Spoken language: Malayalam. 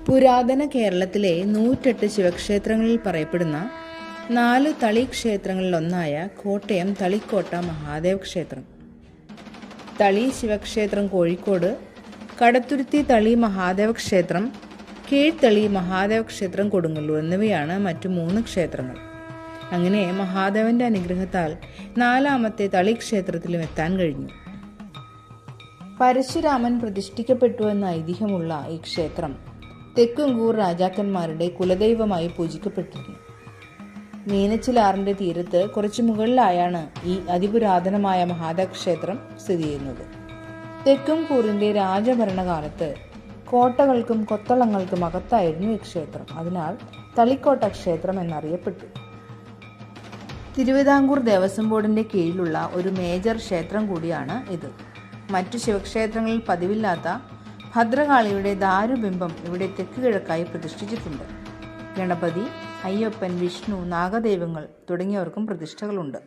പുരാതന കേരളത്തിലെ 108 ശിവക്ഷേത്രങ്ങളിൽ പറയപ്പെടുന്ന 4 തളി ക്ഷേത്രങ്ങളിലൊന്നായ കോട്ടയം തളിക്കോട്ട മഹാദേവ ക്ഷേത്രം. തളി ശിവക്ഷേത്രം കോഴിക്കോട്, കടത്തുരുത്തി തളി മഹാദേവ ക്ഷേത്രം, കീഴ്ത്തളി മഹാദേവ ക്ഷേത്രം കൊടുങ്ങല്ലൂർ എന്നിവയാണ് മറ്റു 3 ക്ഷേത്രങ്ങൾ. അങ്ങനെ മഹാദേവന്റെ അനുഗ്രഹത്താൽ 4ാമത്തെ തളി ക്ഷേത്രത്തിലും എത്താൻ കഴിഞ്ഞു. പരശുരാമൻ പ്രതിഷ്ഠിക്കപ്പെട്ടു എന്ന ഐതിഹ്യമുള്ള ഈ ക്ഷേത്രം തെക്കുംകൂർ രാജാക്കന്മാരുടെ കുലദൈവമായി പൂജിക്കപ്പെട്ടിരുന്നു. മീനച്ചിലാറിന്റെ തീരത്ത് കുറച്ചു മുകളിലായാണ് ഈ അതിപുരാതനമായ മഹാദേവ ക്ഷേത്രം സ്ഥിതി ചെയ്യുന്നത്. തെക്കുംകൂറിന്റെ രാജഭരണകാലത്ത് കോട്ടകൾക്കും കൊത്തളങ്ങൾക്കും അകത്തായിരുന്നു ഈ ക്ഷേത്രം. അതിനാൽ തളിക്കോട്ട ക്ഷേത്രം എന്നറിയപ്പെട്ടു. തിരുവിതാംകൂർ ദേവസ്വം ബോർഡിന്റെ കീഴിലുള്ള ഒരു മേജർ ക്ഷേത്രം കൂടിയാണ് ഇത്. മറ്റു ശിവക്ഷേത്രങ്ങളിൽ പതിവില്ലാത്ത ഭദ്രകാളിയുടെ ദാരുബിംബം ഇവിടെ തെക്ക് കിഴക്കായി പ്രതിഷ്ഠിച്ചിട്ടുണ്ട്. ഗണപതി, അയ്യപ്പൻ, വിഷ്ണു, നാഗദൈവങ്ങൾ തുടങ്ങിയവർക്കും പ്രതിഷ്ഠകളുണ്ട്.